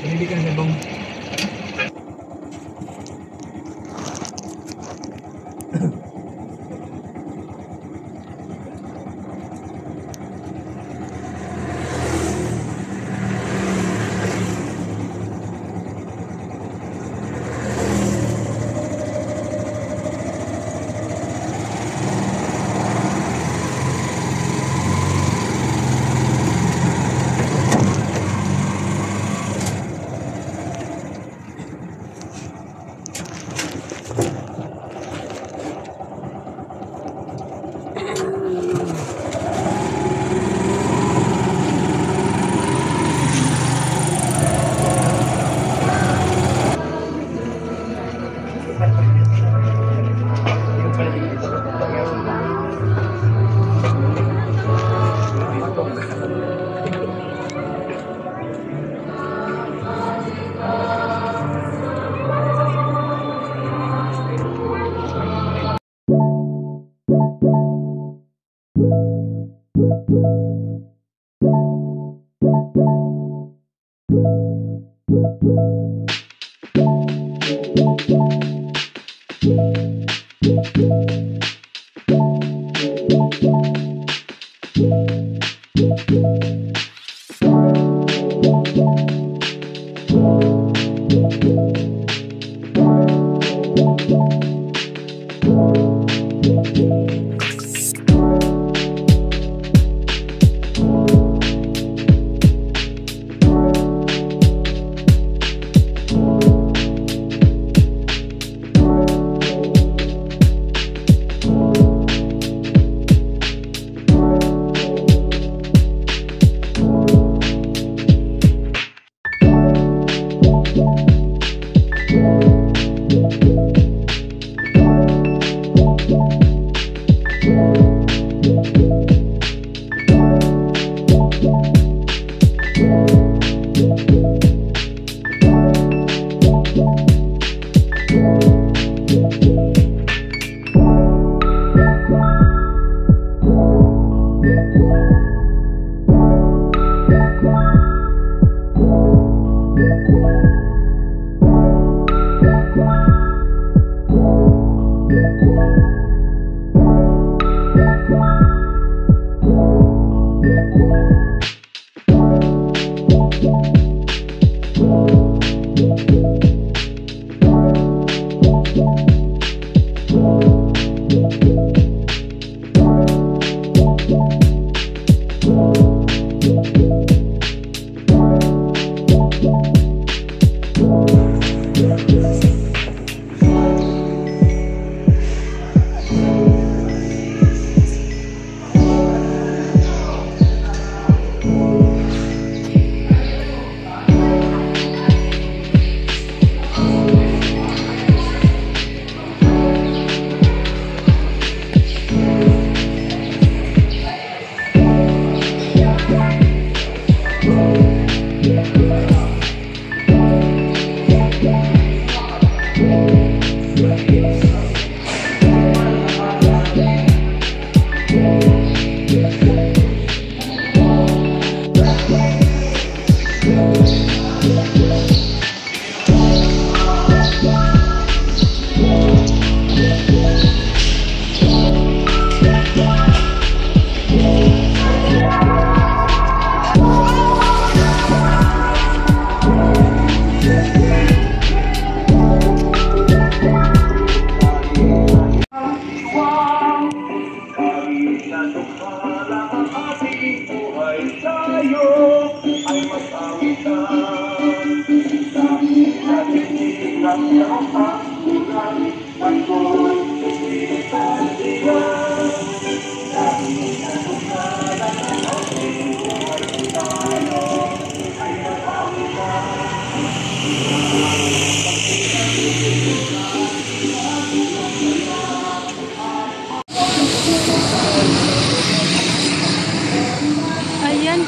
Hindi ka na bang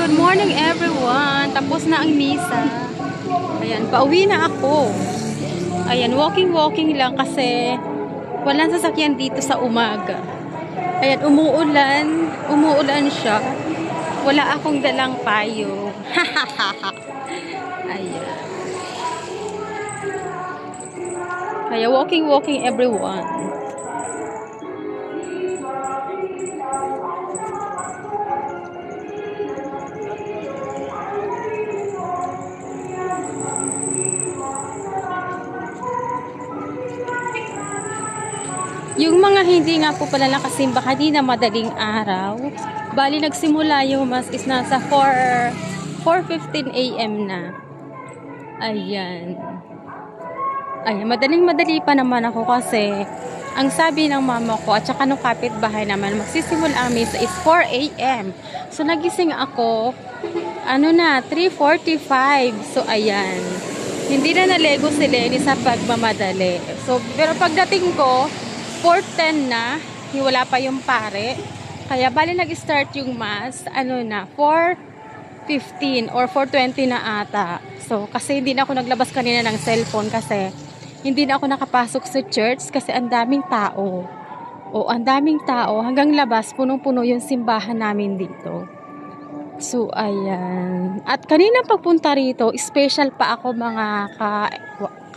good morning everyone. Tapos na ang misa. Ayan, pauwi na ako. Ayan, walking lang kasi walang sasakyan dito sa umaga. Ayan, umuulan siya. Wala akong dalang payong. Ayan. Kaya walking everyone. Yung mga hindi nga po pala nakasimba kanina madaling araw, bali nagsimula yung mas is nasa 4:15 AM na. Ayan. Ayan, madaling-madali pa naman ako kasi ang sabi ng mama ko at saka nung kapitbahay naman, magsisimula ang misa is 4 AM. So nagising ako, 3:45. So ayan. Hindi na nalego si Lenny sa pagmamadali. So, pero pagdating ko, 4:10 na, wala pa yung pare. Kaya bali nag-start yung mass, 4:15 or 4:20 na ata. So, kasi hindi na ako naglabas kanina ng cellphone kasi hindi na ako nakapasok sa church kasi ang daming tao. O, ang daming tao. Hanggang labas, punong-puno yung simbahan namin dito. So, ayan. At kanina pagpunta rito, special pa ako mga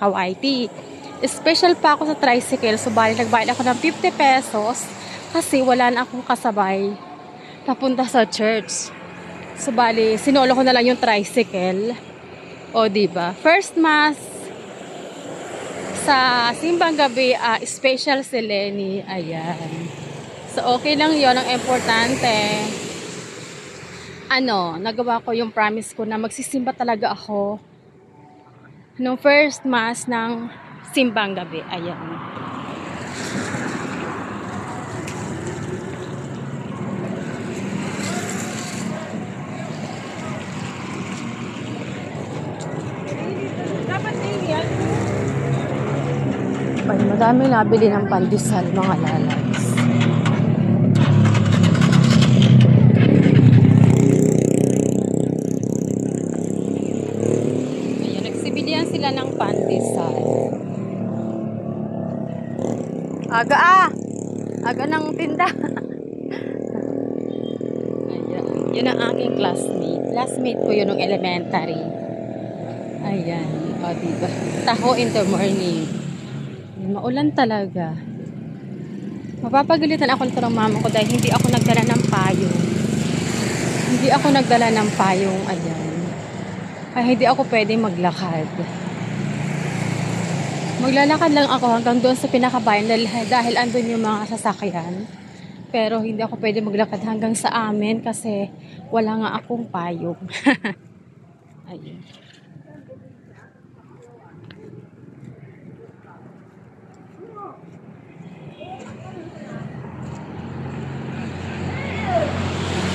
ka-YT. Special pa ako sa tricycle. So, bali, nagbayad ako ng 50 pesos kasi wala na akong kasabay papunta sa church. So, bali, sinolo ko na lang yung tricycle. O, diba? First mass sa simbang gabi, special si Lenny. Ayan. So, okay lang yon. Ang importante, nagawa ko yung promise ko na magsisimba talaga ako nung first mass ng simbang gabi. Ayan. Ay, madami nabili ng pandesal, mga lalays. Ayan, nagsibilihan sila ng pandesal. Aga ng tinda. Ayan, yun ang aking classmate ko yun ng elementary. Ayan, o diba, taho in the morning. Maulan talaga. Mapapagalitan ako nito ng mama ko dahil hindi ako nagdala ng payong. Ayan. Kaya hindi ako pwedeng maglakad. Maglalakad lang ako hanggang doon sa pinakabayan dahil andun yung mga sasakyan. Pero hindi ako pwede maglakad hanggang sa amin kasi wala nga akong payong. Ayun.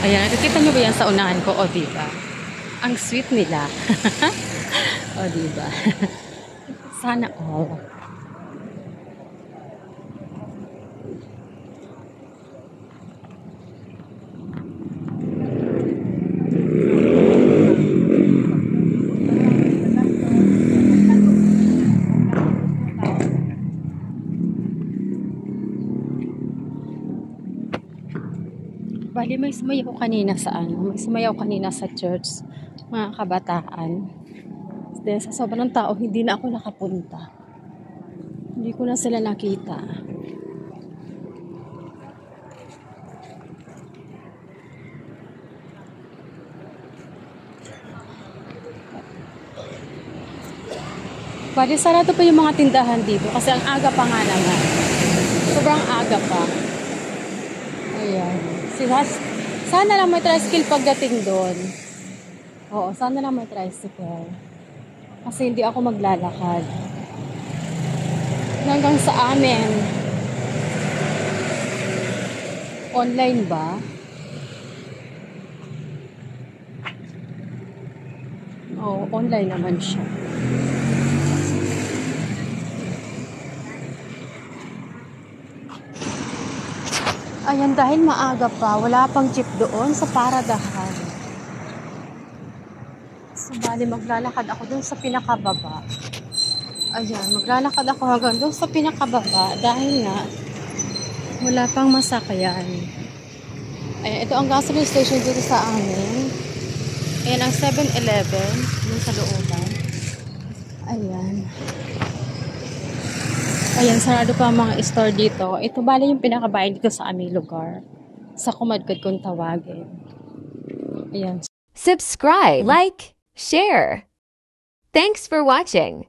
Ayan, nakikita nyo ba yan sa unahan ko? O, diba? Ang sweet nila. O, diba? Sana all. Bali, may sumayaw kanina sa church, mga kabataan. Then, sa sobrang tao, hindi na ako nakapunta. Hindi ko na sila nakita. Bali, sarado pa yung mga tindahan dito kasi ang aga pa nga naman. Sobrang aga pa. Ayan. Sana lang may tricycle pagdating doon. Oo, sana lang may tricycle. Kasi hindi ako maglalakad. Hanggang sa amin. Online ba? Oo, online naman siya. Ayan, dahil maaga pa, wala pang jeep doon sa paradahan. So, bali, maglalakad ako doon sa pinakababa. Ayan, maglalakad ako hanggang doon sa pinakababa dahil nga, wala pang masakyan. Ayan, ito ang gasoline station dito sa amin. Ayan, ang 7-Eleven, doon sa looban. Ayan. Ayan, sarado pa ang mga store dito. Ito bali yung pinakabayan dito sa aming lugar. Sa Kumadgod kung tawagin. Ayan. Subscribe, like, share. Thanks for watching.